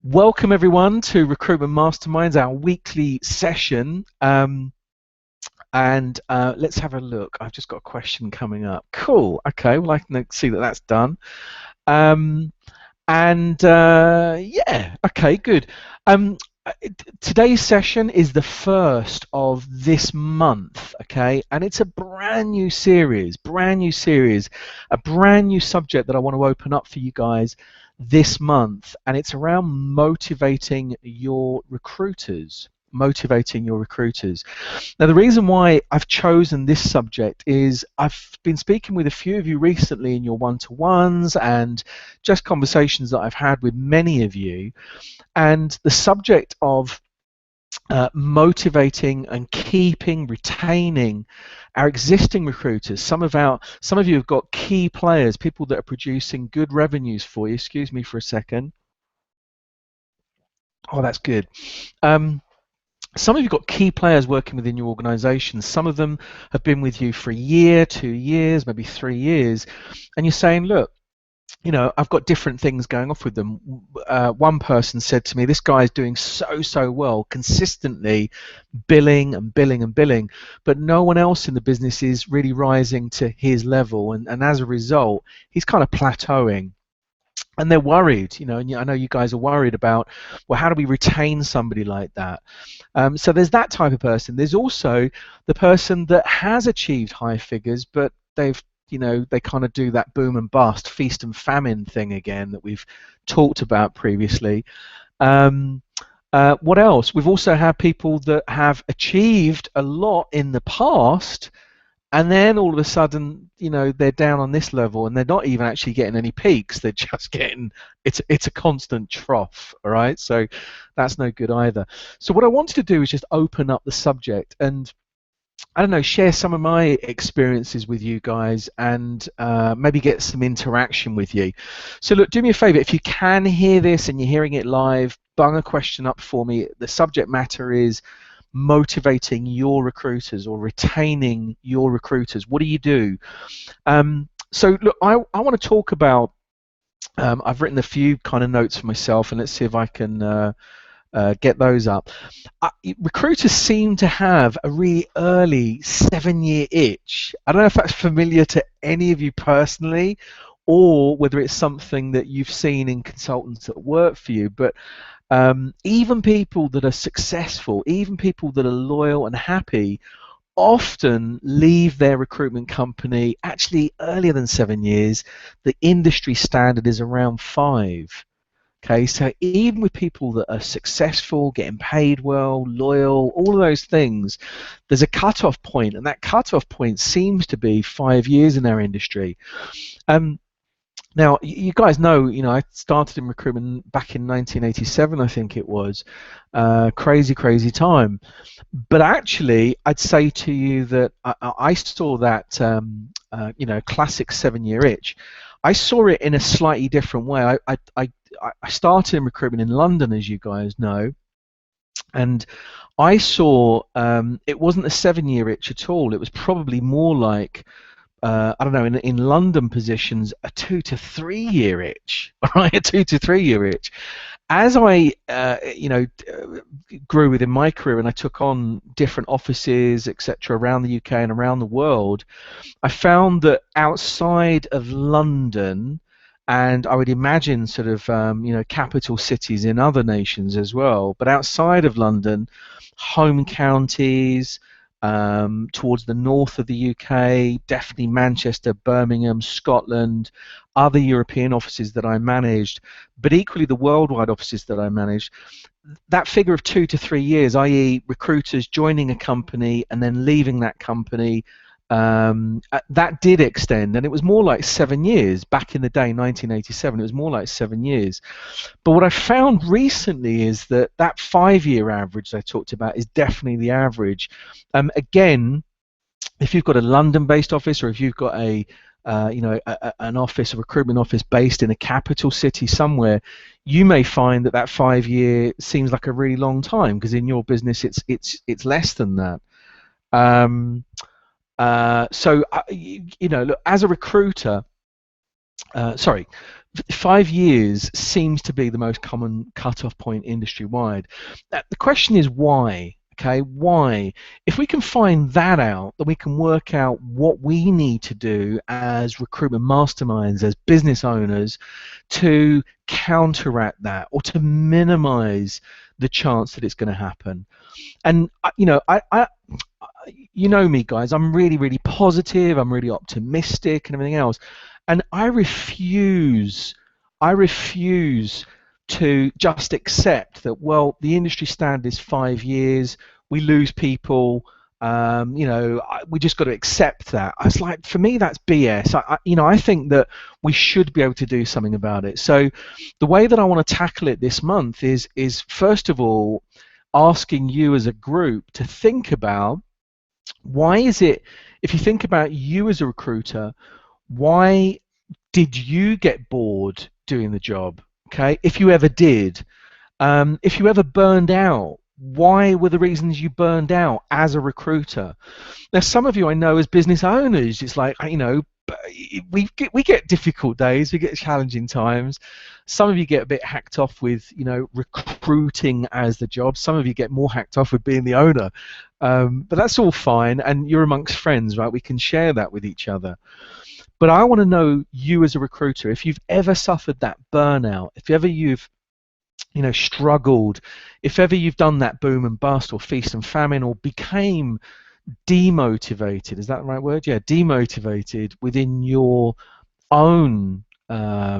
Welcome everyone to Recruitment MasterMinds, our weekly session. Let's have a look. I've just got a question coming up. Cool. Okay. Well, I can see that that's done. Um, yeah. Okay. Good. Um, Today's session is the first of this month. Okay, and it's a brand new series, a brand new subject that I want to open up for you guys this month, and it's around motivating your recruiters. Now, the reason why I've chosen this subject is I've been speaking with a few of you recently in your one-to-ones and just conversations that I've had with many of you, and the subject of motivating and retaining our existing recruiters. Some of you have got key players, people that are producing good revenues for you. Excuse me for a second. Oh, that's good. Some of you have got key players working within your organization. Some of them have been with you for a year, 2 years, maybe 3 years, and you're saying, look, I've got different things going off with them. One person said to me, this guy's doing so well, consistently billing and billing and billing, but no one else in the business is really rising to his level, and as a result, he's kind of plateauing. And they're worried, and I know you guys are worried about, well, how do we retain somebody like that? So there's that type of person. There's also the person that has achieved high figures, but they kind of do that boom and bust, feast and famine thing again that we've talked about previously. What else? We've also had people that have achieved a lot in the past, and then all of a sudden, they're down on this level, and they're not even actually getting any peaks. They're just getting it's a constant trough. All right, so that's no good either. So what I wanted to do is just open up the subject and, I don't know, share some of my experiences with you guys, and maybe get some interaction with you. So look, do me a favor, if you can hear this and you're hearing it live, bung a question up for me. The subject matter is motivating your recruiters or retaining your recruiters. What do you do? So look, I want to talk about, I've written a few kind of notes for myself, and let's see if I can get those up. Recruiters seem to have a really early 7-year itch. I don't know if that's familiar to any of you personally, or whether it's something that you've seen in consultants that work for you, but even people that are successful, even people that are loyal and happy, often leave their recruitment company actually earlier than 7 years. The industry standard is around 5. Okay, so even with people that are successful, getting paid well, loyal, all of those things, there's a cut-off point, and that cut-off point seems to be 5 years in our industry. Now, you guys know, I started in recruitment back in 1987, I think it was. Crazy time. But actually, I'd say to you that I saw that, classic 7-year itch. I saw it in a slightly different way. I started in recruitment in London, as you guys know, and I saw it wasn't a 7-year itch at all. It was probably more like, I don't know, in London positions, a 2 to 3 year itch, right? A 2 to 3 year itch. As I, grew within my career, and I took on different offices, etc., around the UK and around the world, I found that outside of London, and I would imagine sort of, capital cities in other nations as well, but outside of London, home counties, towards the north of the UK, definitely Manchester, Birmingham, Scotland, other European offices that I managed, but equally the worldwide offices that I managed, that figure of 2 to 3 years, i.e. recruiters joining a company and then leaving that company, that did extend, and it was more like 7 years. Back in the day, 1987, it was more like 7 years. But what I found recently is that 5-year average I talked about is definitely the average. Again, if you've got a London-based office, or if you've got an office, a recruitment office based in a capital city somewhere, you may find that 5-year seems like a really long time, because in your business it's less than that. Look, as a recruiter, 5 years seems to be the most common cut-off point industry-wide. The question is why? Okay, why? If we can find that out, then we can work out what we need to do as recruitment masterminds, as business owners, to counteract that or to minimize the chance that it's going to happen. And you know me, guys, I'm really, really positive, I'm really optimistic and everything else. And I refuse to just accept that, well, the industry standard is 5 years, we lose people, we just got to accept that. It's like, for me, that's BS. I think that we should be able to do something about it. So the way that I want to tackle it this month is first of all, asking you as a group to think about, why is it, if you think about you as a recruiter, why did you get bored doing the job? Okay, if you ever did, if you ever burned out, why were the reasons you burned out as a recruiter? Now, some of you I know as business owners, it's like, we get difficult days, we get challenging times. Some of you get a bit hacked off with, recruiting as the job. Some of you get more hacked off with being the owner. But that's all fine, and you're amongst friends, right? We can share that with each other. But I want to know, you as a recruiter, if you've ever suffered that burnout, if ever you've struggled, if ever you've done that boom and bust or feast and famine, or became demotivated, is that the right word? Yeah, demotivated within your own, either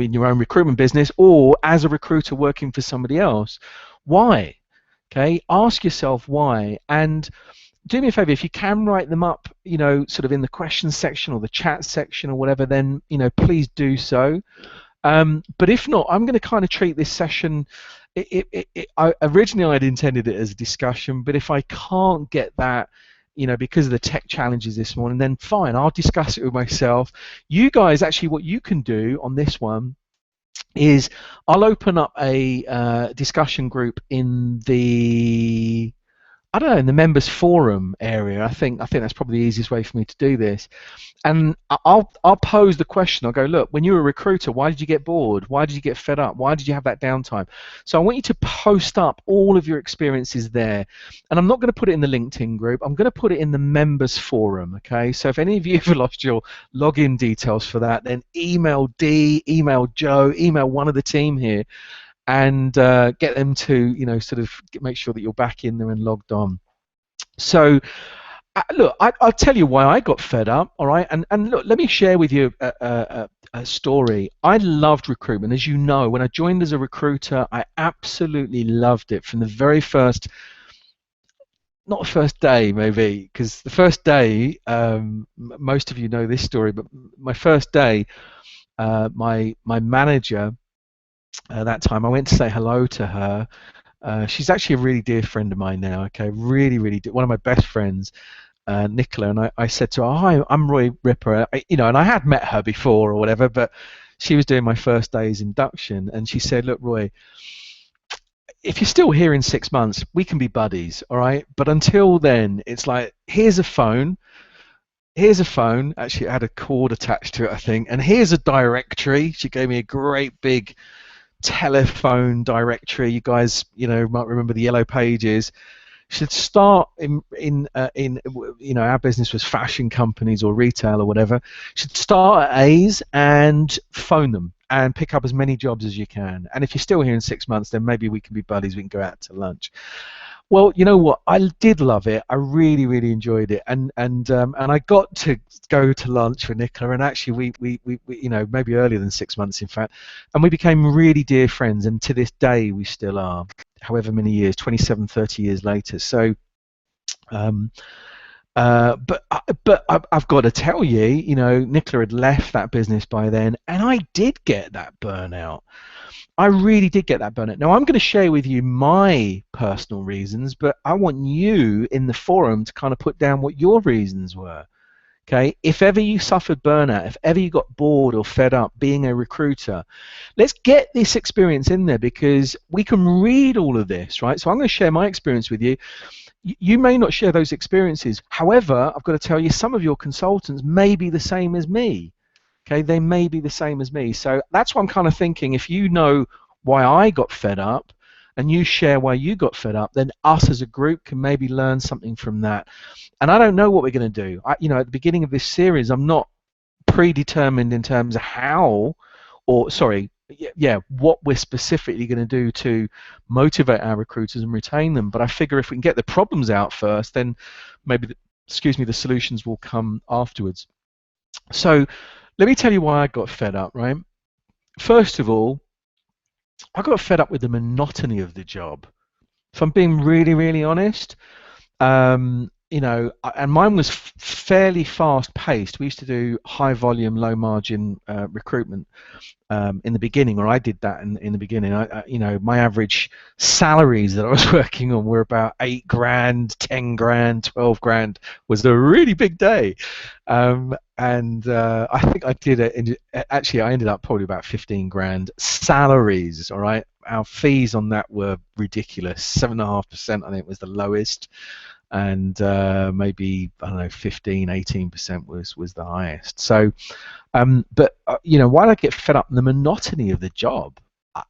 in your own recruitment business or as a recruiter working for somebody else. Why? Okay, ask yourself why, and do me a favor, if you can write them up, sort of in the questions section or the chat section or whatever, then, please do so. But if not, I'm going to kind of treat this session, originally I'd intended it as a discussion, but if I can't get that, because of the tech challenges this morning, then fine, I'll discuss it with myself. You guys, actually, what you can do on this one is I'll open up a discussion group in the, in the members forum area. I think that's probably the easiest way for me to do this. And I'll pose the question. I'll go, look, when you were a recruiter, why did you get bored? Why did you get fed up? Why did you have that downtime? So I want you to post up all of your experiences there. And I'm not going to put it in the LinkedIn group. I'm going to put it in the members forum, okay? So if any of you have lost your login details for that, then email Dee, email Joe, email one of the team here, and get them to, sort of make sure that you're back in there and logged on. So look, I'll tell you why I got fed up, all right? And look, let me share with you a story. I loved recruitment. As you know, when I joined as a recruiter, I absolutely loved it from the very first, not the first day maybe, because the first day, most of you know this story, but my first day, my manager, that time, I went to say hello to her. She's actually a really dear friend of mine now, okay? Really, really dear, one of my best friends. Nicola, and I said to her, hi, I'm Roy Ripper, and I had met her before or whatever, but she was doing my first day's induction, and she said, look, Roy, if you're still here in 6 months, we can be buddies, all right? But until then, it's like, here's a phone, actually it had a cord attached to it, I think, and here's a directory. She gave me a great big telephone directory. You guys, might remember the yellow pages. Should start in our business was fashion companies or retail or whatever. Should start at A's and phone them and pick up as many jobs as you can. And if you're still here in 6 months, then maybe we can be buddies. We can go out to lunch. Well, you know what? I did love it. I really, really enjoyed it, and I got to go to lunch with Nicola, and actually we maybe earlier than 6 months, in fact, and we became really dear friends, and to this day we still are, however many years, 27, 30 years later. So, but I've got to tell you, Nicola had left that business by then, and I did get that burnout. I really did get that burnout. Now, I'm going to share with you my personal reasons, but I want you in the forum to kind of put down what your reasons were. Okay, if ever you suffered burnout, if ever you got bored or fed up being a recruiter, let's get this experience in there, because we can read all of this, right? So I'm going to share my experience with you. You may not share those experiences. However, I've got to tell you, some of your consultants may be the same as me. Okay, they may be the same as me. So that's what I'm kind of thinking. If you know why I got fed up and you share why you got fed up, then us as a group can maybe learn something from that. And I don't know what we're going to do. At the beginning of this series, I'm not predetermined in terms of how, or sorry, yeah, what we're specifically going to do to motivate our recruiters and retain them. But I figure if we can get the problems out first, then maybe the solutions will come afterwards. So let me tell you why I got fed up, right? First of all, I got fed up with the monotony of the job. If I'm being really, really honest, and mine was fairly fast paced. We used to do high volume, low margin recruitment in the beginning, or I did that in the beginning. My average salaries that I was working on were about 8 grand, 10 grand, 12 grand. Was a really big day. And I think I did it. Actually, I ended up probably about 15 grand salaries. All right, our fees on that were ridiculous. 7.5%, I think, was the lowest, and maybe I don't know, 15, 18% was the highest. So, but why did I get fed up? The monotony of the job,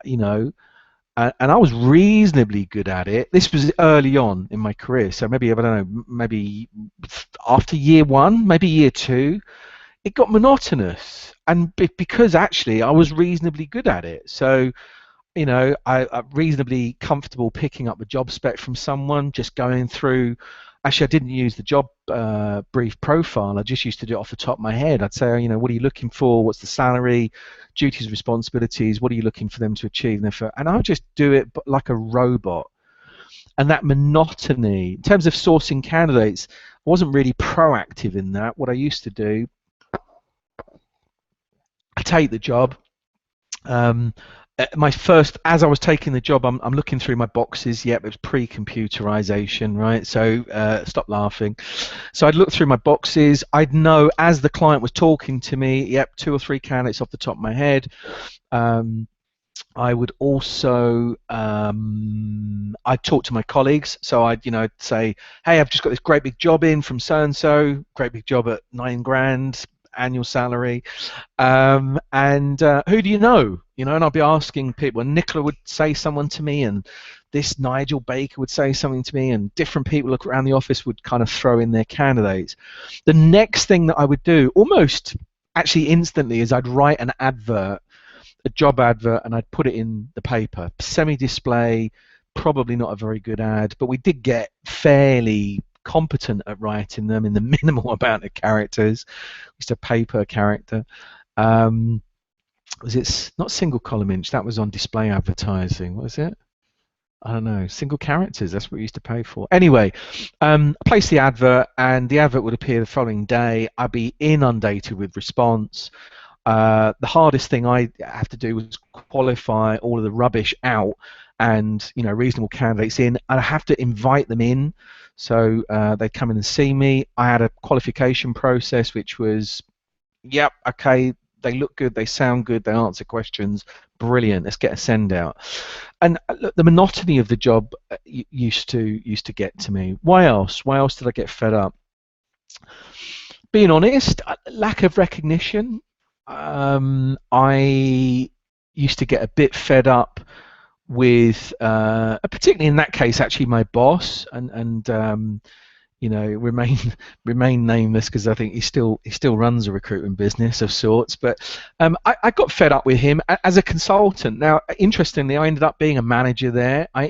and I was reasonably good at it. This was early on in my career, so maybe, I don't know, maybe after year 1, maybe year 2, it got monotonous, and because actually I was reasonably good at it. So I'm reasonably comfortable picking up a job spec from someone, just going through. Actually, I didn't use the job brief profile. I just used to do it off the top of my head. I'd say, what are you looking for? What's the salary, duties, responsibilities? What are you looking for them to achieve? And I would just do it like a robot. And that monotony, in terms of sourcing candidates, I wasn't really proactive in that. What I used to do, I take the job. As I was taking the job, I'm looking through my boxes. Yep, it was pre-computerization, right? So stop laughing. So I'd look through my boxes. I'd know as the client was talking to me, yep, 2 or 3 candidates off the top of my head. I would also I'd talk to my colleagues. So I'd say, hey, I've just got this great big job in from so and so, great big job at 9 grand annual salary, and who do you know? And I'd be asking people, and Nicola would say someone to me, and this Nigel Baker would say something to me, and different people around the office would kind of throw in their candidates. The next thing that I would do, almost actually instantly, is I'd write an advert, a job advert, and I'd put it in the paper, semi-display, probably not a very good ad, but we did get fairly competent at writing them in the minimal amount of characters. Just a paper character. Was it not single column inch? That was on display advertising. What was it? I don't know. Single characters. That's what we used to pay for. Anyway, I placed the advert, and the advert would appear the following day. I'd be inundated with response. The hardest thing I have to do was qualify all of the rubbish out, and reasonable candidates in. I'd have to invite them in, so they'd come in and see me. I had a qualification process, which was, yep, okay, they look good, they sound good, they answer questions, brilliant. Let's get a send out. And look, the monotony of the job used to get to me. Why else? Why else did I get fed up? Being honest, lack of recognition. I used to get a bit fed up with, particularly in that case, actually my boss, and remain nameless because I think he still runs a recruitment business of sorts. But I got fed up with him as a consultant. Now, interestingly, I ended up being a manager there. I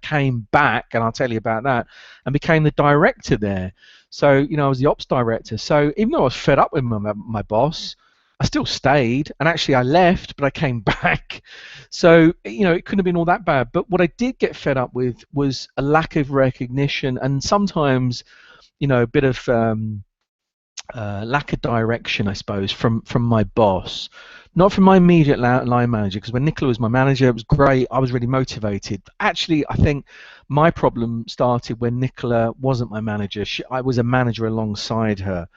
came back, and I'll tell you about that, and became the director there. So I was the ops director. So even though I was fed up with my boss, I still stayed, and actually I left, but I came back. So it couldn't have been all that bad. But what I did get fed up with was a lack of recognition, and sometimes a bit of lack of direction, I suppose, from my boss, not from my immediate line manager. Because when Nicola was my manager, it was great. I was really motivated. Actually, I think my problem started when Nicola wasn't my manager. I was a manager alongside her.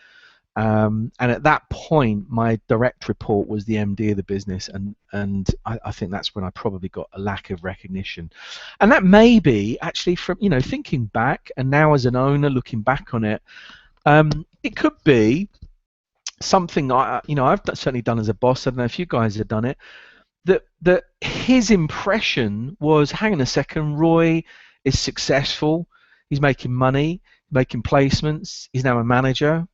And at that point, my direct report was the MD of the business, and I think that's when I probably got a lack of recognition. And that may be actually from thinking back, and now as an owner looking back on it, it could be something I've certainly done as a boss. I don't know if you guys have done it. That his impression was, hang on a second, Roy is successful, he's making money, making placements, he's now a manager.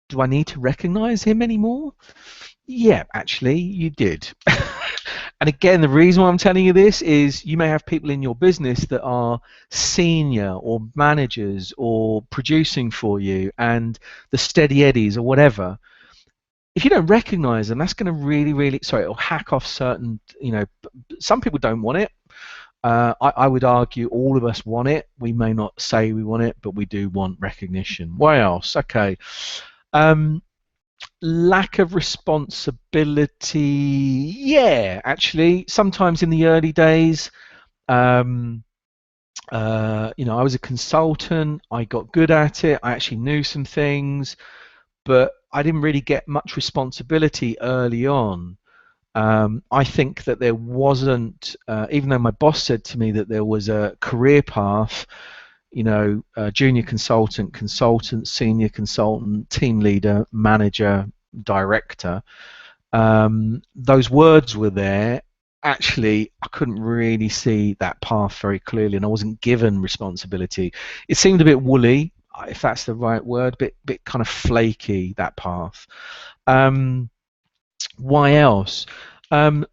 Do I need to recognize him anymore? Yeah, actually, you did. And again, the reason why I'm telling you this is you may have people in your business that are senior or managers or producing for you and the steady eddies or whatever. If you don't recognize them, that's going to really, sorry, it'll hack off certain, some people don't want it. I would argue all of us want it. We may not say we want it, but we do want recognition. What else? Okay. Lack of responsibility. Yeah, actually, sometimes in the early days, um, I was a consultant. I got good at it. I actually knew some things, but I didn't really get much responsibility early on. I think that there wasn't, even though my boss said to me that there was a career path, junior consultant, senior consultant, team leader, manager, director. Those words were there. Actually, I couldn't really see that path very clearly, and I wasn't given responsibility. It seemed a bit woolly, if that's the right word, bit kind of flaky, that path. Why else? Um,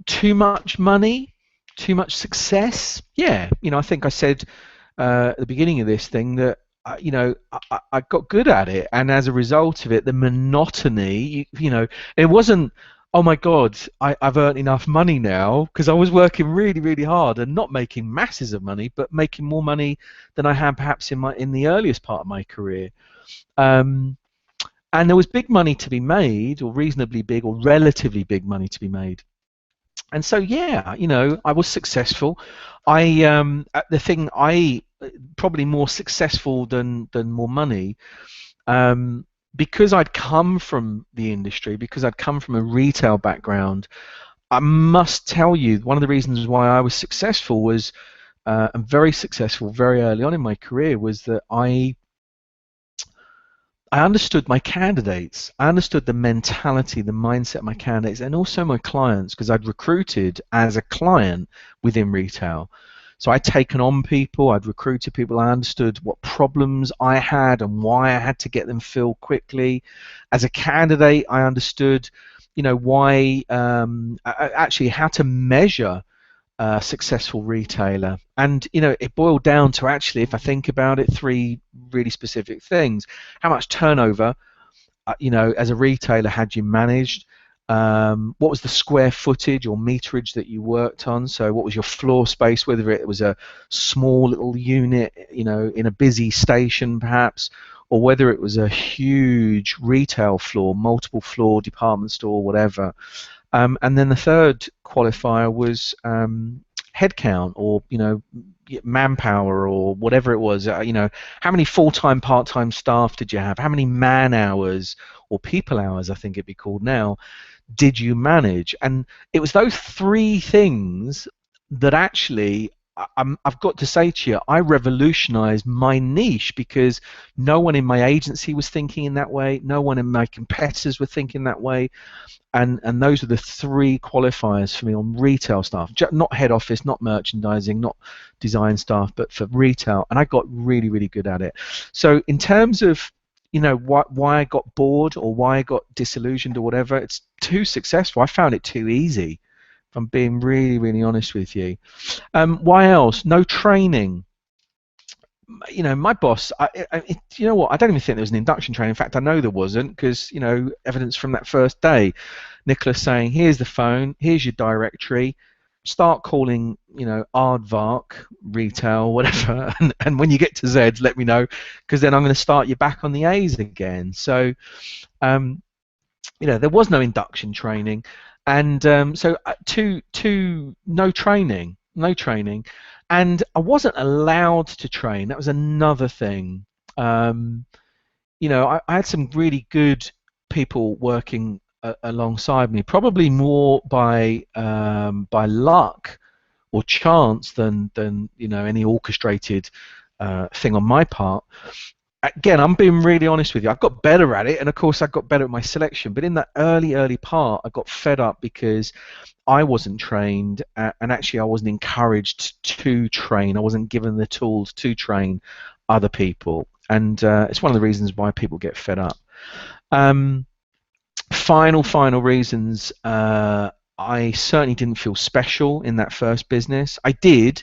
Too much money, too much success. Yeah, I think I said at the beginning of this thing that I got good at it, and as a result of it, the monotony, it wasn't, oh my God, I've earned enough money now, because I was working really hard and not making masses of money, but making more money than I had perhaps in the earliest part of my career. And there was big money to be made, or reasonably big, or relatively big money to be made. And so, yeah, I was successful. The thing I probably more successful than more money, because I'd come from the industry, because I'd come from a retail background. I must tell you, one of the reasons why I was successful was, and very successful very early on in my career, was that I understood my candidates. I understood the mentality, the mindset of my candidates, and also my clients, because I'd recruited as a client within retail. So I'd taken on people, I'd recruited people, I understood what problems I had and why I had to get them filled quickly. As a candidate, I understood, why, actually how to measure a successful retailer. And it boiled down to, actually, if I think about it, three really specific things. How much turnover as a retailer had you managed? What was the square footage or meterage that you worked on? So what was your floor space, whether it was a small little unit in a busy station perhaps, or whether it was a huge retail floor, multiple floor department store, whatever. And then the third qualifier was headcount, or manpower, or whatever it was. How many full-time, part-time staff did you have? How many man hours or people hours, I think it'd be called now, did you manage? And it was those three things that actually, I've got to say to you, I revolutionized my niche, because no one in my agency was thinking in that way. No one in my competitors were thinking that way. And those are the three qualifiers for me on retail staff, not head office, not merchandising, not design staff, but for retail. And I got really good at it. So in terms of why I got bored or why I got disillusioned or whatever, it's too successful. I found it too easy, if I'm being really honest with you. Why else? No training. My boss, you know what, I don't even think there was an induction training. In fact, I know there wasn't, because evidence from that first day, Nicholas saying, here's the phone, here's your directory, start calling aardvark, retail, whatever, and when you get to Z's, let me know, because then I'm going to start you back on the A's again. So there was no induction training, and so no training, and I wasn't allowed to train. That was another thing. I had some really good people working alongside me, probably more by luck or chance than any orchestrated thing on my part. again, I'm being really honest with you. I've got better at it, and of course, I got better at my selection. But in that early part, I got fed up because I wasn't trained, and actually, I wasn't encouraged to train. I wasn't given the tools to train other people, and it's one of the reasons why people get fed up. Final reasons. I certainly didn't feel special in that first business. I did,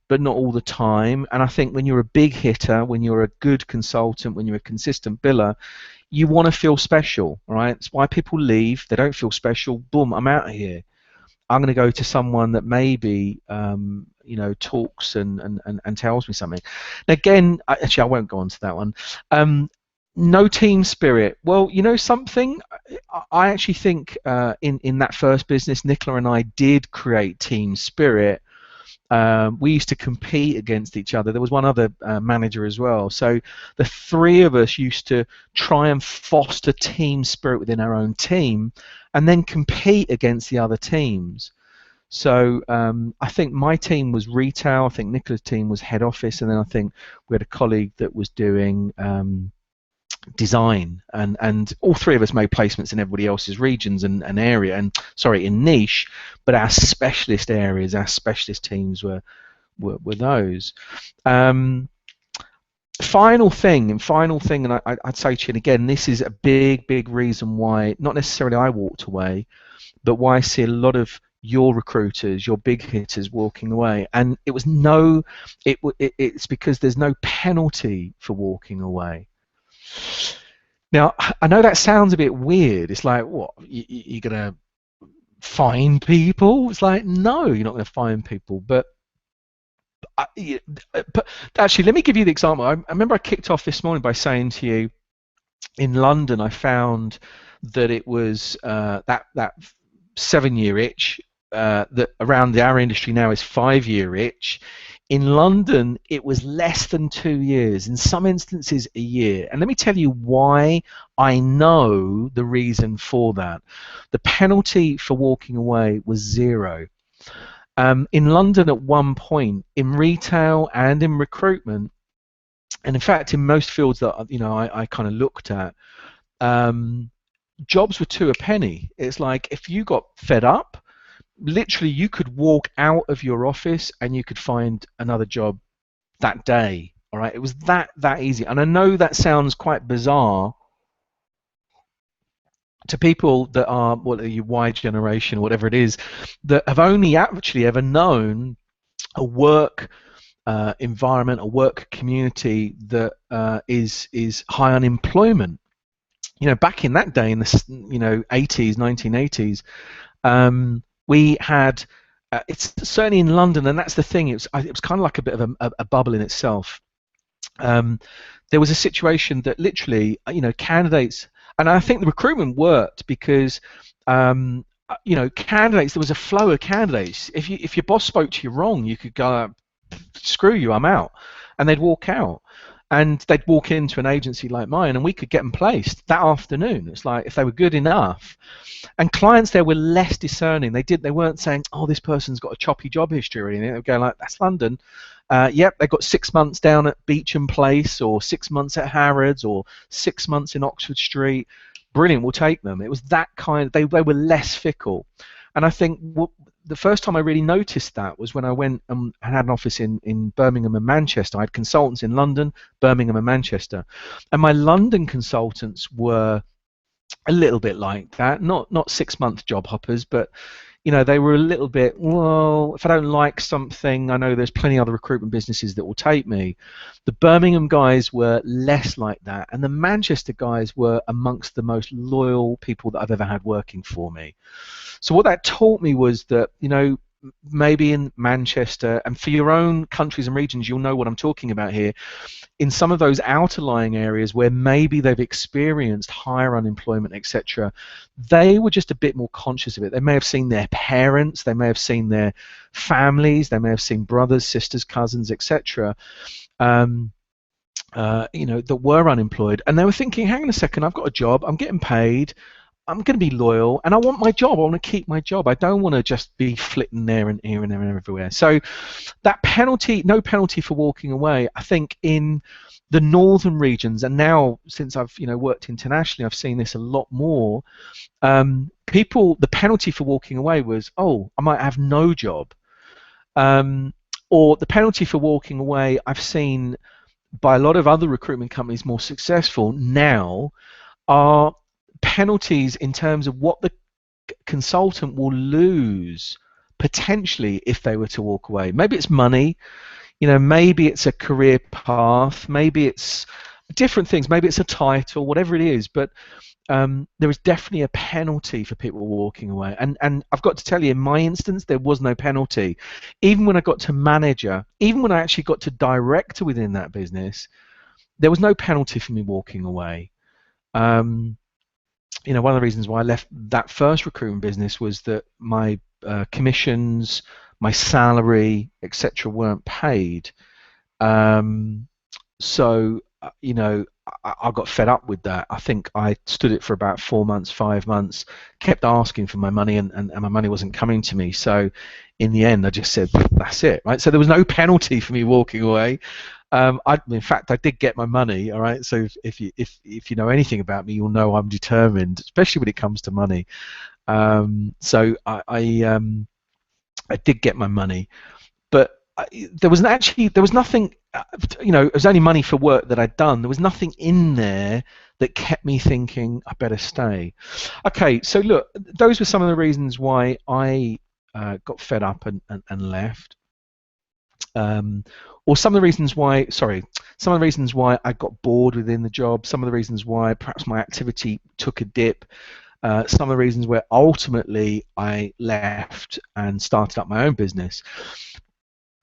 but not all the time. And I think when you're a big hitter, when you're a good consultant, when you're a consistent biller, you want to feel special, right? It's why people leave. They don't feel special. Boom, I'm out of here. I'm going to go to someone that maybe talks and tells me something. And again, actually, I won't go on to that one. No team spirit. Well, you know something? I actually think in that first business, Nicola and I did create team spirit. We used to compete against each other. There was one other manager as well. So the three of us used to try and foster team spirit within our own team and then compete against the other teams. So I think my team was retail. I think Nicola's team was head office. And then I think we had a colleague that was doing design, and all three of us made placements in everybody else's regions and area, and sorry, in niche, but our specialist areas, our specialist teams were those. Final thing, and I'd say to you, and again, this is a big reason why not necessarily I walked away, but why I see a lot of your recruiters, your big hitters walking away, and it's because there's no penalty for walking away. Now, I know that sounds a bit weird. It's like, what, you're going to fine people? It's like, no, you're not going to fine people. But actually, let me give you the example. I remember I kicked off this morning by saying to you, in London, I found that it was that 7-year itch that around our industry now is 5-year itch. In London, it was less than 2 years, in some instances a year. And let me tell you why I know the reason for that. The penalty for walking away was 0. In London at one point, in retail and in recruitment, and in fact in most fields that I kind of looked at, jobs were 2 a penny. It's like if you got fed up, literally you could walk out of your office and you could find another job that day. All right, it was that easy. And I know that sounds quite bizarre to people that are your Y generation, whatever it is, that have only actually ever known a work environment, a work community that is high unemployment. Back in that day, in the 80s, 1980s, we had, it's certainly in London, and that's the thing, it was kind of like a bit of a bubble in itself. There was a situation that literally, candidates, and I think the recruitment worked because, candidates, there was a flow of candidates. If your boss spoke to you wrong, you could go, screw you, I'm out. And they'd walk out. And they'd walk into an agency like mine, and we could get them placed that afternoon. It's like if they were good enough. And clients there were less discerning. They weren't saying, oh, this person's got a choppy job history or anything. They'd go like, that's London. Yep, they've got 6 months down at Beecham Place, or 6 months at Harrods, or 6 months in Oxford Street. Brilliant, we'll take them. It was that kind of, they were less fickle. And I think the first time I really noticed that was when I went and had an office in Birmingham and Manchester. I had consultants in London, Birmingham and Manchester. And my London consultants were a little bit like that, not 6-month job hoppers, but they were a little bit, well, if I don't like something, I know there's plenty other recruitment businesses that will take me. The Birmingham guys were less like that, and the Manchester guys were amongst the most loyal people that I've ever had working for me. So what that taught me was that, maybe in Manchester, and for your own countries and regions, you'll know what I'm talking about here, in some of those outer-lying areas where maybe they've experienced higher unemployment, etc., they were just a bit more conscious of it. They may have seen their parents, they may have seen their families, they may have seen brothers, sisters, cousins, etc., that were unemployed, and they were thinking, hang on a second, I've got a job, I'm getting paid, I'm going to be loyal, and I want my job. I want to keep my job. I don't want to just be flitting there and here and there and everywhere. So that penalty, no penalty for walking away, I think in the northern regions, and now since I've worked internationally, I've seen this a lot more. People, the penalty for walking away was, oh, I might have no job, or the penalty for walking away, I've seen by a lot of other recruitment companies more successful now, are penalties in terms of what the consultant will lose potentially if they were to walk away. Maybe it's money, maybe it's a career path, maybe it's different things, maybe it's a title, whatever it is, but there is definitely a penalty for people walking away. And I've got to tell you, in my instance, there was no penalty. Even when I got to manager, even when I actually got to director within that business, there was no penalty for me walking away. One of the reasons why I left that first recruitment business was that my commissions, my salary, etc., weren't paid. So I got fed up with that. I think I stood it for about 4 months, 5 months, kept asking for my money, and my money wasn't coming to me. So in the end, I just said, that's it, right? So there was no penalty for me walking away. In fact, I did get my money. All right. So if you know anything about me, you'll know I'm determined, especially when it comes to money. So I did get my money, but there was nothing. It was only money for work that I'd done. There was nothing in there that kept me thinking I better stay. Okay. So look, those were some of the reasons why I got fed up and left. Or some of the reasons why I got bored within the job, some of the reasons why perhaps my activity took a dip, some of the reasons where ultimately I left and started up my own business.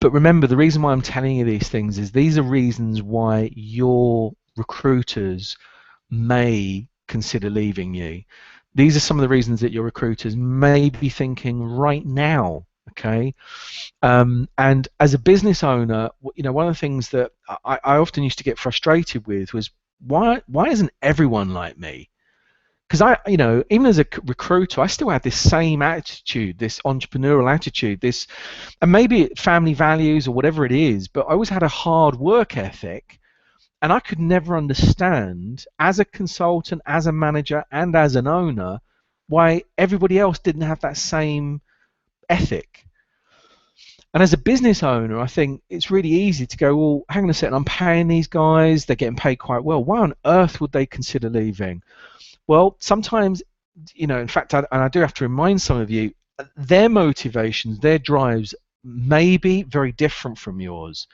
But remember, the reason why I'm telling you these things is these are reasons why your recruiters may consider leaving you. These are some of the reasons that your recruiters may be thinking right now. Okay, and as a business owner, one of the things that I often used to get frustrated with was why isn't everyone like me? Because even as a recruiter, I still had this same attitude, this entrepreneurial attitude, and maybe family values or whatever it is, but I always had a hard work ethic, and I could never understand, as a consultant, as a manager, and as an owner, why everybody else didn't have that same ethic. And as a business owner, I think it's really easy to go, well, hang on a second, I'm paying these guys, they're getting paid quite well. Why on earth would they consider leaving? Well, sometimes, in fact, I do have to remind some of you, their motivations, their drives may be very different from yours.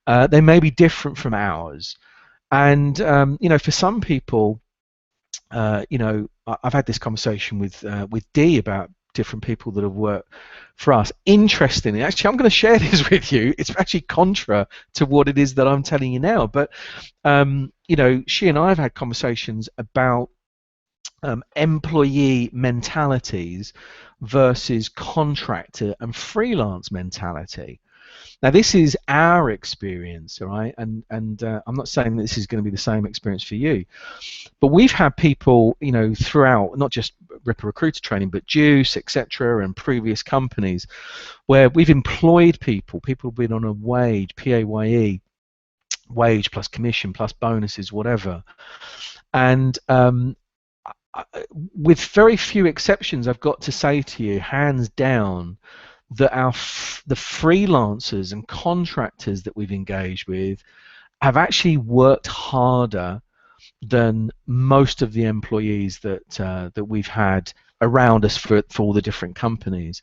They may be different from ours. And, for some people, I've had this conversation with Dee about different people that have worked for us. Interestingly, actually, I'm going to share this with you. It's actually contra to what it is that I'm telling you now. But, she and I have had conversations about employee mentalities versus contractor and freelance mentality. Now, this is our experience, all right? And I'm not saying that this is going to be the same experience for you, but we've had people, throughout, not just Ripper Recruiter training, but Juice, etc., and previous companies, where we've employed people who've been on a wage, PAYE, wage plus commission plus bonuses, whatever, and with very few exceptions, I've got to say to you, hands down, that the freelancers and contractors that we've engaged with have actually worked harder than most of the employees that we've had around us for all the different companies.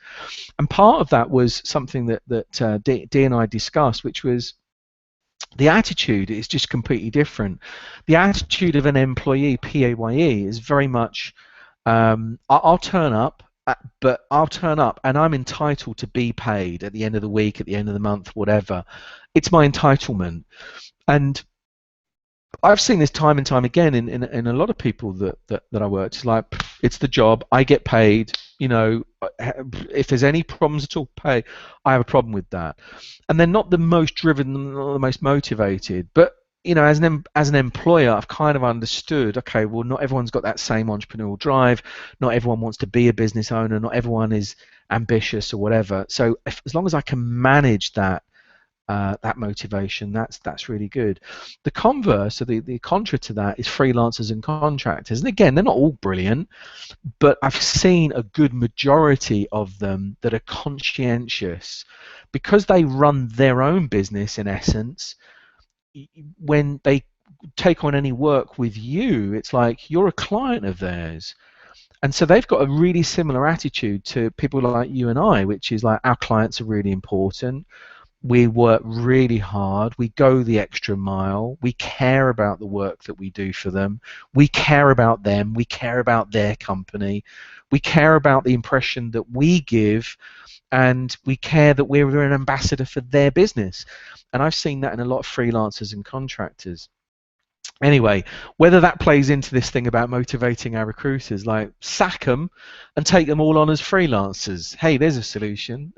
And part of that was something that Dee and I discussed, which was the attitude is just completely different. The attitude of an employee, PAYE, is very much, I'll turn up, but I'll turn up and I'm entitled to be paid at the end of the week, at the end of the month, whatever. It's my entitlement. And I've seen this time and time again in a lot of people that I work. It's like, it's the job, I get paid, if there's any problems at all, pay. I have a problem with that. And they're not the most driven, not the most motivated, but as an employer, I've kind of understood, okay, well, not everyone's got that same entrepreneurial drive, not everyone wants to be a business owner, not everyone is ambitious or whatever. So as long as I can manage that that motivation. That's really good. The converse, or the contra to that, is freelancers and contractors. And again, they're not all brilliant, but I've seen a good majority of them that are conscientious because they run their own business in essence. When they take on any work with you, it's like you're a client of theirs. And so they've got a really similar attitude to people like you and I, which is like, our clients are really important. We work really hard. We go the extra mile. We care about the work that we do for them. We care about them. We care about their company. We care about the impression that we give, and we care that we're an ambassador for their business. And I've seen that in a lot of freelancers and contractors. Anyway, whether that plays into this thing about motivating our recruiters, like sack them and take them all on as freelancers. Hey, there's a solution.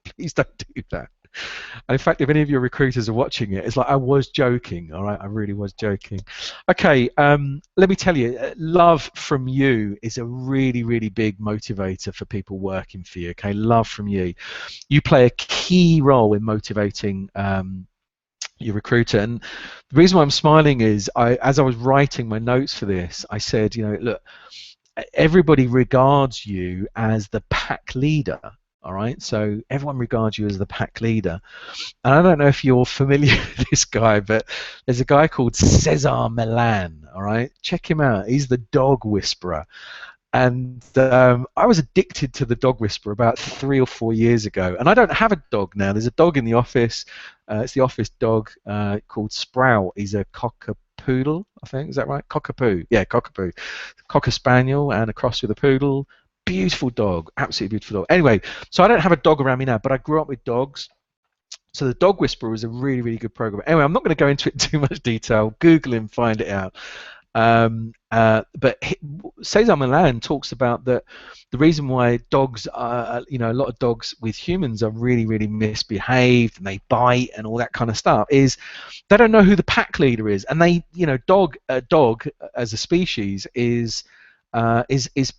Please don't do that. And in fact, if any of your recruiters are watching it, it's like, I was joking, all right? I really was joking. Okay, let me tell you, love from you is a really, really big motivator for people working for you, okay? Love from you. You play a key role in motivating your recruiter. And the reason why I'm smiling is, as I was writing my notes for this, I said, look, everybody regards you as the pack leader. All right, so everyone regards you as the pack leader. And I don't know if you're familiar with this guy, but there's a guy called Cesar Millan. All right, check him out. He's the dog whisperer. And I was addicted to the dog whisperer about 3 or 4 years ago. And I don't have a dog now. There's a dog in the office. It's the office dog called Sprout. He's a cockapoodle, I think. Is that right? Cockapoo. Yeah, cockapoo. Cocker spaniel and a cross with a poodle. Beautiful dog. Absolutely beautiful dog. Anyway, so I don't have a dog around me now, but I grew up with dogs. So the Dog Whisperer was a really, really good program. Anyway, I'm not going to go into it in too much detail. Google him, find it out. But Cesar Millan talks about that the reason why dogs are, a lot of dogs with humans are really, really misbehaved and they bite and all that kind of stuff is they don't know who the pack leader is. And they, dog as a species is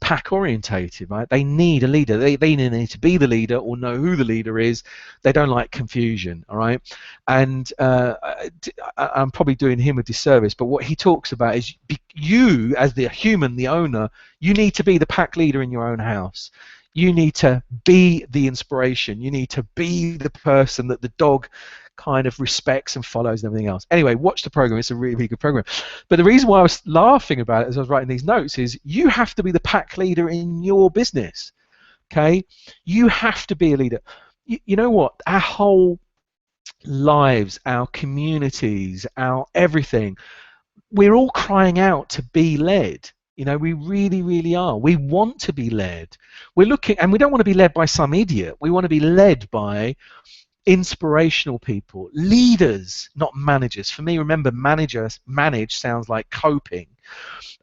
pack orientated, right? They need a leader. They need to be the leader or know who the leader is. They don't like confusion, all right? And I'm probably doing him a disservice, but what he talks about is you, as the human, the owner, you need to be the pack leader in your own house. You need to be the inspiration. You need to be the person that the dog kind of respects and follows and everything else. Anyway, watch the program. It's a really, really good program. But the reason why I was laughing about it as I was writing these notes is you have to be the pack leader in your business. Okay? You have to be a leader. You know what? Our whole lives, our communities, our everything, we're all crying out to be led. We really, really are. We want to be led. We're looking, and we don't want to be led by some idiot. We want to be led by inspirational people, leaders, not managers. For me, remember, manage sounds like coping.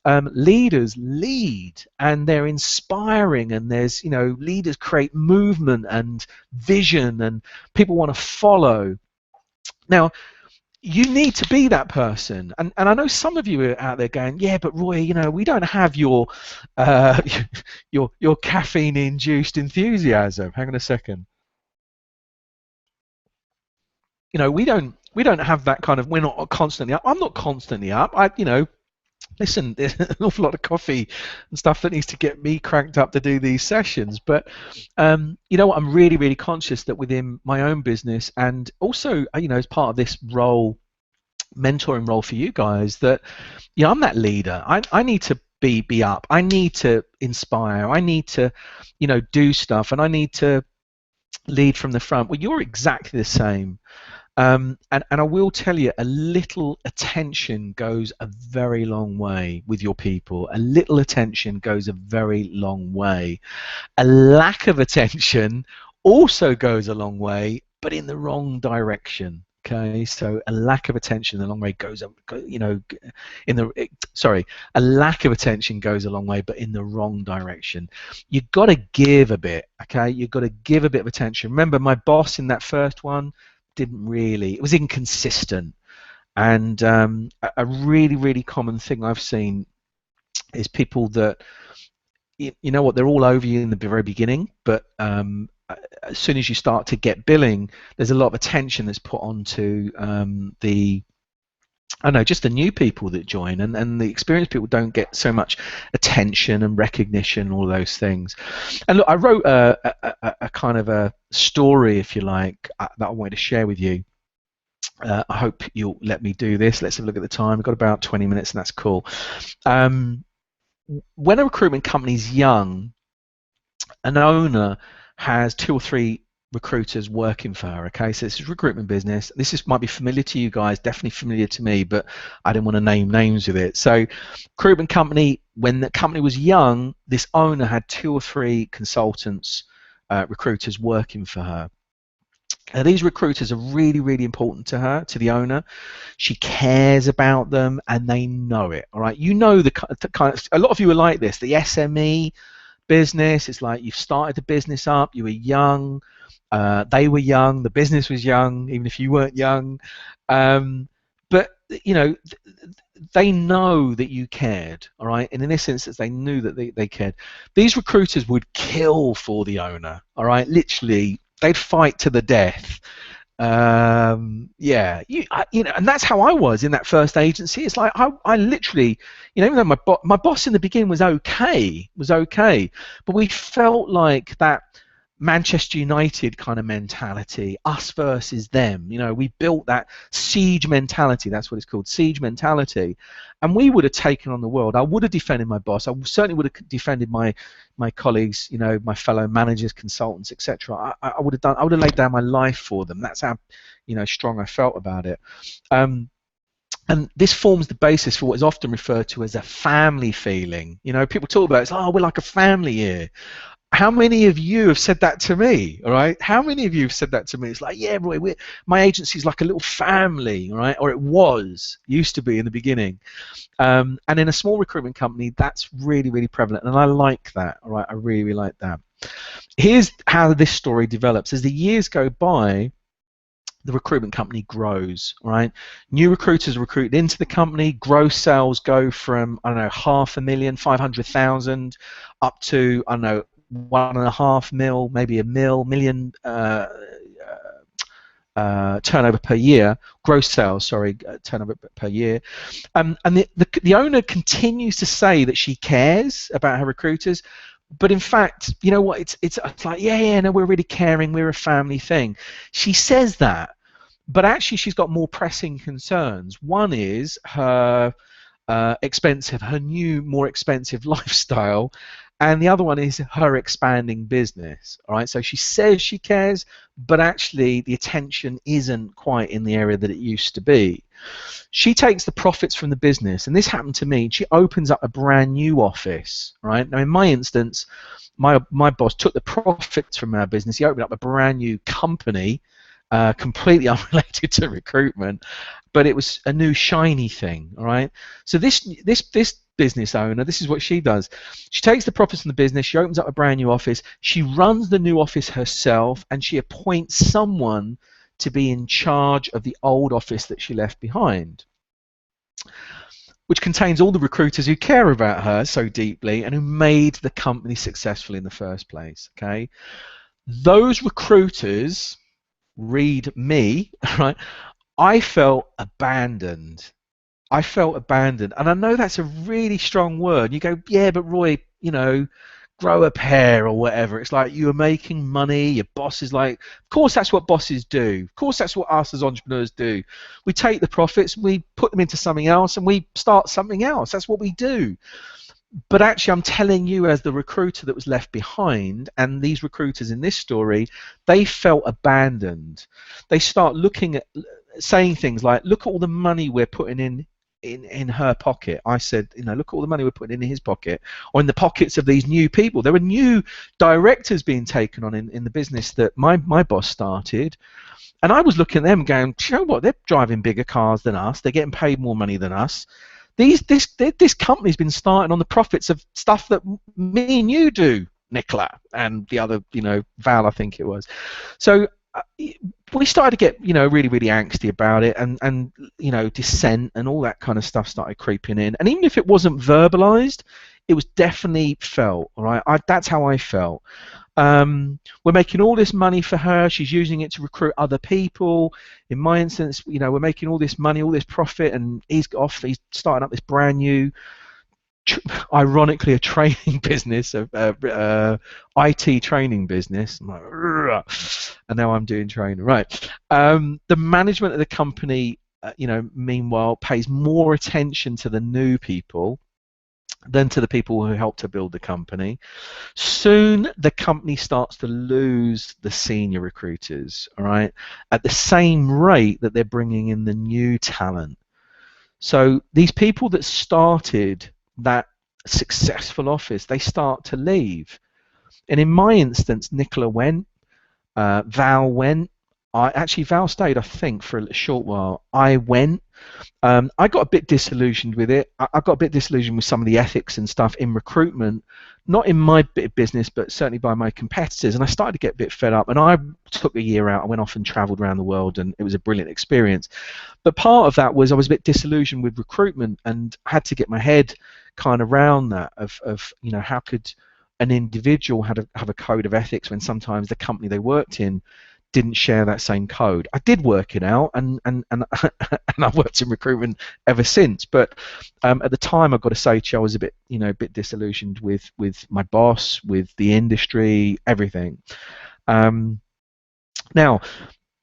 Leaders lead, and they're inspiring, and there's, leaders create movement and vision, and people want to follow. Now, you need to be that person, and I know some of you are out there going, yeah, but Roy, we don't have your your caffeine-induced enthusiasm. Hang on a second. We don't have that kind of. We're not constantly up. I'm not constantly up. Listen, there's an awful lot of coffee and stuff that needs to get me cranked up to do these sessions. But you know what? I'm really, really conscious that within my own business, and also, as part of this role, mentoring role for you guys, that I'm that leader. I need to be up. I need to inspire. I need to, do stuff, and I need to lead from the front. Well, you're exactly the same. And I will tell you, a little attention goes a very long way with your people. A little attention goes a very long way. A lack of attention also goes a long way, but in the wrong direction. Okay, so a lack of attention a long way goes, a lack of attention goes a long way, but in the wrong direction. You've got to give a bit, okay? You've got to give a bit of attention. Remember, my boss in that first one didn't really, it was inconsistent. And a really, really common thing I've seen is people that, you know what, they're all over you in the very beginning, but as soon as you start to get billing, there's a lot of attention that's put onto I know, just the new people that join, and the experienced people don't get so much attention and recognition, all those things. And look, I wrote a kind of a story, if you like, that I wanted to share with you. I hope you'll let me do this. Let's have a look at the time. We've got about 20 minutes, and that's cool. When a recruitment company is young, an owner has 2 or 3 recruiters working for her. Okay, so this is recruitment business. Might be familiar to you guys, definitely familiar to me, but I didn't want to name names with it. So recruitment company, when the company was young, this owner had 2 or 3 consultants, recruiters working for her. Now, these recruiters are really, really important to her, to the owner. She cares about them, and they know it. All right, you know the kind of, a lot of you are like this. The SME business, it's like you've started the business up, you were young, they were young, the business was young, even if you weren't young, but you know, they know that you cared. All right, and in this instance, they knew that they cared. These recruiters would kill for the owner. All right, literally, they'd fight to the death. Yeah, you know, and that's how I was in that first agency. It's like I literally, you know, even though my boss in the beginning was okay, but we felt like that Manchester United kind of mentality, us versus them. You know, we built that siege mentality. That's what it's called, siege mentality. And we would have taken on the world. I would have defended my boss. I certainly would have defended my colleagues, you know, my fellow managers, consultants, etc. I would have laid down my life for them. That's how, you know, strong I felt about it. And this forms the basis for what is often referred to as a family feeling. You know, people talk about it, it's like, oh, we're like a family here. How many of you have said that to me? All right, how many of you have said that to me? It's like, yeah, Roy, my agency's like a little family, all right, or it used to be in the beginning. And in a small recruitment company, that's really, really prevalent, and I like that. All right, I really, really like that. Here's how this story develops. As the years go by, the recruitment company grows, right? New recruiters are recruited into the company. Gross sales go from, I don't know, 500,000, 500,000 up to, I don't know, 1.5 mil, maybe a million turnover per year, gross sales, sorry, turnover per year. And the owner continues to say that she cares about her recruiters, but in fact, you know what? It's like, yeah, no, we're really caring. We're a family thing. She says that, but actually, she's got more pressing concerns. One is her her new, more expensive lifestyle, and the other one is her expanding business. All right, so she says she cares, but actually the attention isn't quite in the area that it used to be. She takes the profits from the business, and this happened to me. She opens up a brand new office. Right now, in my instance, my boss took the profits from our business. He opened up a brand new company, completely unrelated to recruitment, but it was a new shiny thing. All right, so this business owner, this is what she does. She takes the profits from the business, she opens up a brand new office, she runs the new office herself, and she appoints someone to be in charge of the old office that she left behind, which contains all the recruiters who care about her so deeply and who made the company successful in the first place. Okay, those recruiters, read me, right? I felt abandoned. And I know that's a really strong word. You go, yeah, but Roy, you know, grow a pair or whatever. It's like you are making money. Your boss is like, of course that's what bosses do. Of course that's what us as entrepreneurs do. We take the profits, we put them into something else, and we start something else. That's what we do. But actually, I'm telling you, as the recruiter that was left behind, and these recruiters in this story, they felt abandoned. They start looking at, saying things like, look at all the money we're putting in her pocket. I said, you know, look at all the money we're putting in his pocket, or in the pockets of these new people. There were new directors being taken on in the business that my boss started, and I was looking at them going, you know what, they're driving bigger cars than us, they're getting paid more money than us. This company's been starting on the profits of stuff that me and you do, Nicola, and the other, you know, Val, I think it was. So we started to get, you know, really, really angsty about it, and you know, dissent and all that kind of stuff started creeping in. And even if it wasn't verbalized, it was definitely felt. All right, that's how I felt. We're making all this money for her. She's using it to recruit other people. In my instance, we're making all this money, all this profit, and he's starting up this brand new, ironically, a training business, IT training business. I'm like, "Ugh." And now I'm doing training. Right. The management of the company, meanwhile, pays more attention to the new people than to the people who helped to build the company. Soon the company starts to lose the senior recruiters, all right, at the same rate that they're bringing in the new talent. So these people that started that successful office, they start to leave. And in my instance, Nicola went, Val went. Val stayed, I think, for a short while. I went. I got a bit disillusioned with it. I got a bit disillusioned with some of the ethics and stuff in recruitment, not in my bit of business, but certainly by my competitors. And I started to get a bit fed up. And I took a year out. I went off and traveled around the world, and it was a brilliant experience. But part of that was I was a bit disillusioned with recruitment, and had to get my head kind of around that of how could an individual have a code of ethics when sometimes the company they worked in didn't share that same code. I did work it out, and and I've worked in recruitment ever since. But at the time, I've got to say to you, I was a bit disillusioned with my boss, with the industry, everything. Now,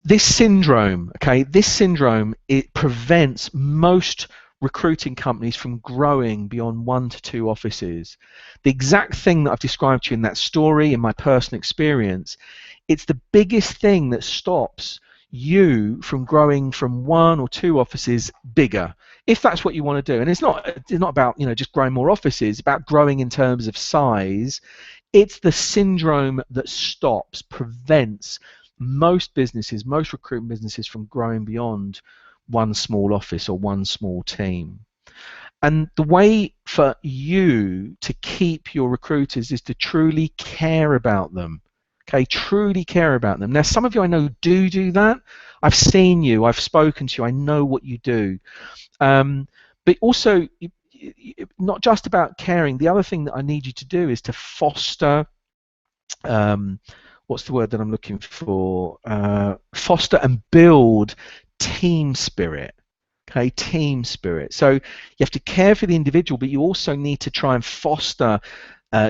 this syndrome, it prevents most recruiting companies from growing beyond 1 to 2 offices. The exact thing that I've described to you in that story, in my personal experience, it's the biggest thing that stops you from growing from 1 or 2 offices bigger, if that's what you want to do. And it's not about just growing more offices, it's about growing in terms of size. It's the syndrome that prevents most businesses, most recruitment businesses, from growing beyond 1 small office or 1 small team. And the way for you to keep your recruiters is to truly care about them. Okay, truly care about them. Now, some of you I know do that. I've seen you, I've spoken to you, I know what you do. But also, not just about caring. The other thing that I need you to do is to foster, what's the word that I'm looking for? Foster and build team spirit. Okay, team spirit. So you have to care for the individual, but you also need to try and foster,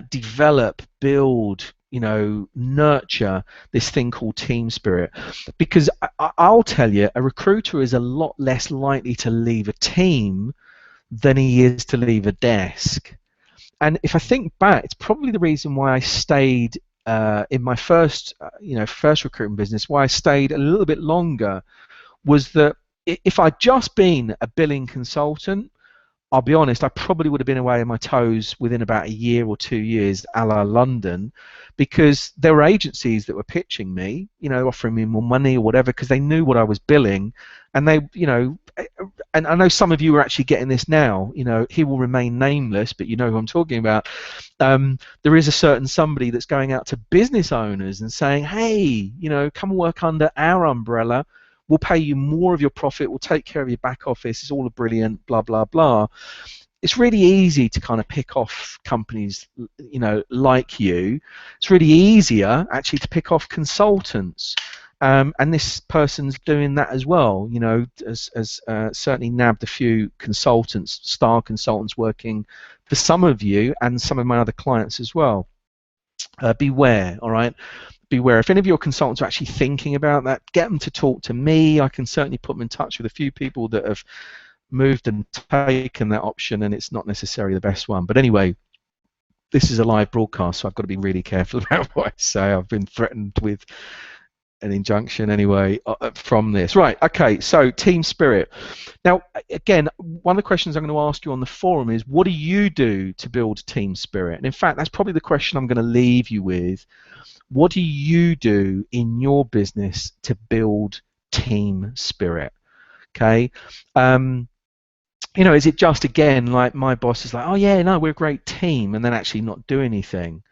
develop, build, nurture this thing called team spirit. Because I'll tell you, a recruiter is a lot less likely to leave a team than he is to leave a desk. And if I think back, it's probably the reason why I stayed in my first recruitment business, why I stayed a little bit longer, was that if I'd just been a billing consultant, I'll be honest, I probably would have been away on my toes within about a year or 2 years, a la London, because there were agencies that were pitching me, offering me more money or whatever, because they knew what I was billing, and they, and I know some of you are actually getting this now. He will remain nameless, but you know who I'm talking about. There is a certain somebody that's going out to business owners and saying, hey, come and work under our umbrella. We'll pay you more of your profit. We'll take care of your back office. It's all brilliant, blah, blah, blah. It's really easy to kind of pick off companies, like you. It's really easier, actually, to pick off consultants. And this person's doing that as well. Has certainly nabbed a few consultants, star consultants, working for some of you and some of my other clients as well. Beware, all right? Beware. If any of your consultants are actually thinking about that, get them to talk to me. I can certainly put them in touch with a few people that have moved and taken that option, and it's not necessarily the best one. But anyway, this is a live broadcast, so I've got to be really careful about what I say. I've been threatened with an injunction anyway from this. Right, okay, so team spirit. Now, again, one of the questions I'm going to ask you on the forum is, what do you do to build team spirit? And in fact, that's probably the question I'm going to leave you with. What do you do in your business to build team spirit? Okay. Is it just, again, like my boss is like, oh yeah, no, we're a great team, and then actually not do anything?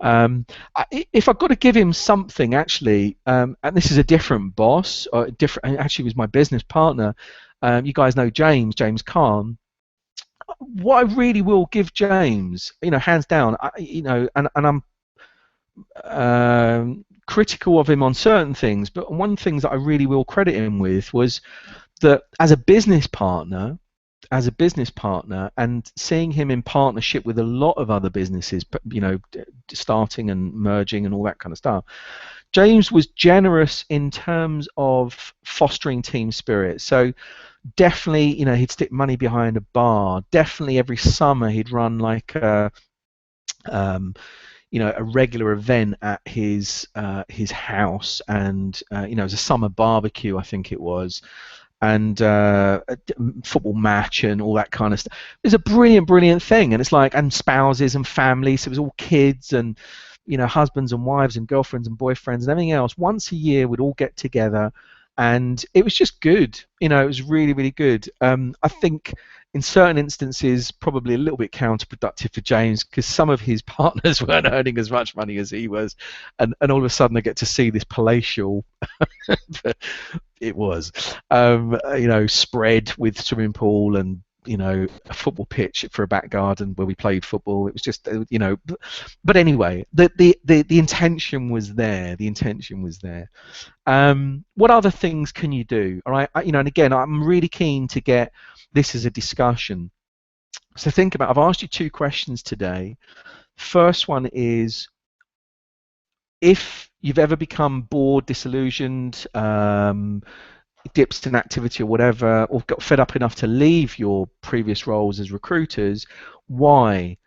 If I've got to give him something, actually, and this is a different boss, or actually was my business partner. You guys know James Caan. What I really will give James, hands down, and I'm critical of him on certain things, but one of the things that I really will credit him with was that as a business partner, and seeing him in partnership with a lot of other businesses, starting and merging and all that kind of stuff, James was generous in terms of fostering team spirit. So definitely, he'd stick money behind a bar. Definitely every summer he'd run like um, a regular event at his house, and it was a summer barbecue, I think it was, and a football match and all that kind of stuff. It was a brilliant thing, and it's like, and spouses and families, so it was all kids and husbands and wives and girlfriends and boyfriends and everything else. Once a year we'd all get together, and it was just good. It was really good. I think in certain instances probably a little bit counterproductive for James, because some of his partners weren't earning as much money as he was, and all of a sudden I get to see this palatial it was spread with swimming pool and a football pitch for a back garden where we played football. It was just but anyway, the intention was there. What other things can you do? All right, and again, I'm really keen to get this as a discussion. So think about, I've asked you 2 questions today. First one is, if you've ever become bored, disillusioned, dips in activity or whatever, or got fed up enough to leave your previous roles as recruiters, why?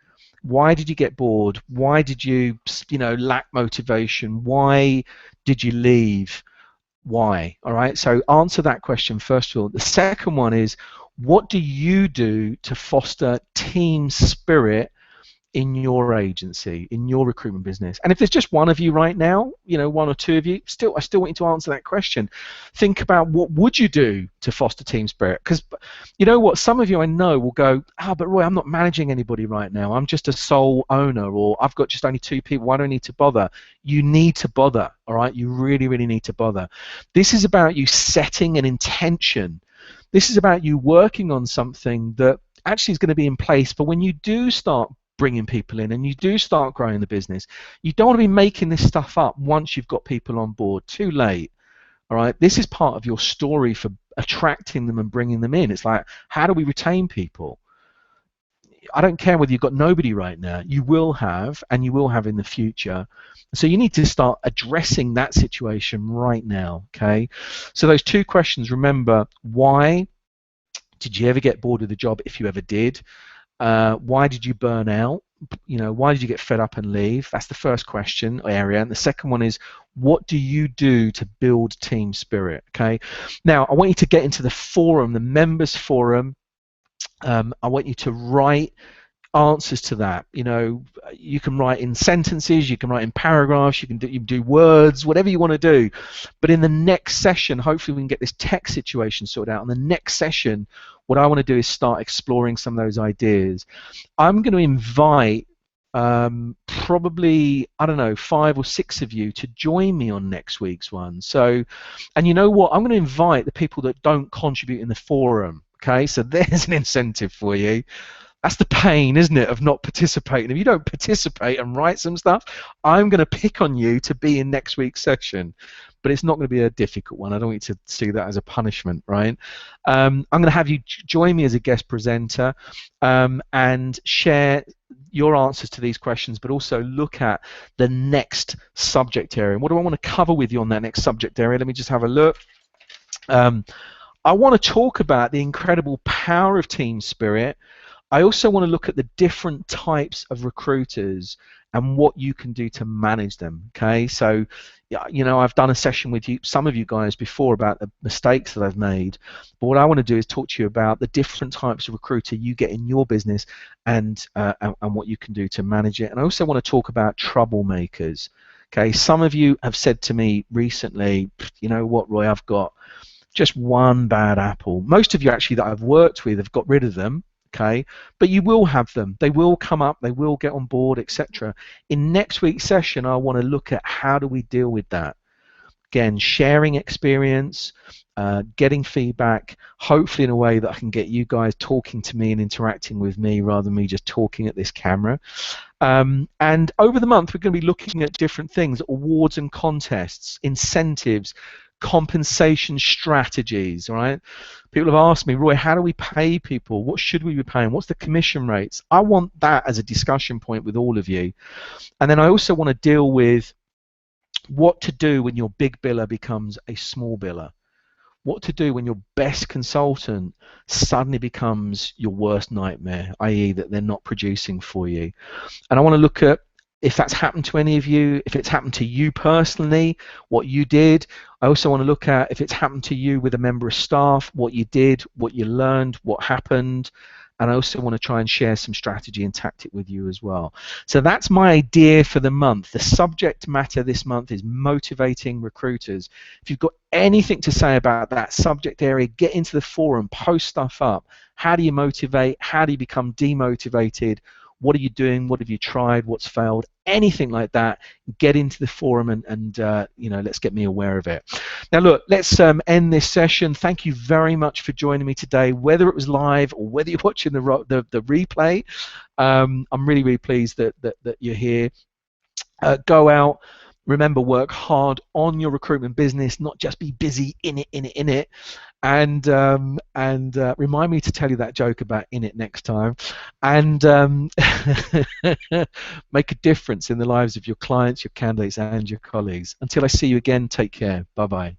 Why did you get bored? Why did you, lack motivation? Why did you leave? Why? All right, so answer that question first of all. The second one is, what do you do to foster team spirit in your agency, in your recruitment business? And if there's just one of you right now, 1 or 2 of you, I still want you to answer that question. Think about, what would you do to foster team spirit? Because you know what, some of you I know will go, but Roy, I'm not managing anybody right now. I'm just a sole owner, or I've got just only 2 people. I don't need to bother. You need to bother, all right? You really need to bother. This is about you setting an intention. This is about you working on something that actually is going to be in place for when you do start bringing people in and you do start growing the business. You don't want to be making this stuff up once you've got people on board. Too late. All right, this is part of your story for attracting them and bringing them in. It's like, how do we retain people? I don't care whether you've got nobody right now. You will have, and you will have in the future. So you need to start addressing that situation right now. Okay, so those 2 questions, remember, why did you ever get bored of the job, if you ever did? Why did you burn out? Why did you get fed up and leave? That's the first question area. And the second one is, what do you do to build team spirit? Okay. Now, I want you to get into the forum, the members forum. I want you to write answers to that. You can write in sentences, you can write in paragraphs, you can do words, whatever you want to do. But in the next session, hopefully we can get this tech situation sorted out. In the next session, what I want to do is start exploring some of those ideas. I'm going to invite probably, I don't know, 5 or 6 of you to join me on next week's one. So, and you know what? I'm going to invite the people that don't contribute in the forum. Okay, so there's an incentive for you. That's the pain, isn't it, of not participating. If you don't participate and write some stuff, I'm going to pick on you to be in next week's session. But it's not going to be a difficult one. I don't want you to see that as a punishment, right? I'm going to have you join me as a guest presenter and share your answers to these questions, but also look at the next subject area. And what do I want to cover with you on that next subject area? Let me just have a look. I want to talk about the incredible power of team spirit. I also want to look at the different types of recruiters and what you can do to manage them. Okay, so I've done a session with some of you guys before about the mistakes that I've made, but what I want to do is talk to you about the different types of recruiter you get in your business and what you can do to manage it. And I also want to talk about troublemakers. Okay, some of you have said to me recently, you know what, Roy, I've got just one bad apple. Most of you actually that I've worked with have got rid of them. Okay, but you will have them. They will come up, they will get on board, etc. In next week's session, I want to look at how do we deal with that. Again, sharing experience, getting feedback, hopefully in a way that I can get you guys talking to me and interacting with me rather than me just talking at this camera. And over the month, we're going to be looking at different things: awards and contests, incentives, compensation strategies. Right? People have asked me, Roy, how do we pay people? What should we be paying? What's the commission rates? I want that as a discussion point with all of you. And then I also want to deal with what to do when your big biller becomes a small biller. What to do when your best consultant suddenly becomes your worst nightmare, i.e. that they're not producing for you. And I want to look at if that's happened to any of you, if it's happened to you personally, what you did. I also want to look at if it's happened to you with a member of staff, what you did, what you learned, what happened. And I also want to try and share some strategy and tactic with you as well. So that's my idea for the month. The subject matter this month is motivating recruiters. If you've got anything to say about that subject area, get into the forum, post stuff up. How do you motivate? How do you become demotivated? What are you doing? What have you tried? What's failed? Anything like that, get into the forum and you know, let's get me aware of it. Now look, let's end this session. Thank you very much for joining me today, whether it was live or whether you're watching the replay. I'm really, really pleased that you're here. Go out. Remember, work hard on your recruitment business, not just be busy in it. And remind me to tell you that joke about in it next time. And make a difference in the lives of your clients, your candidates, and your colleagues. Until I see you again, take care. Bye-bye.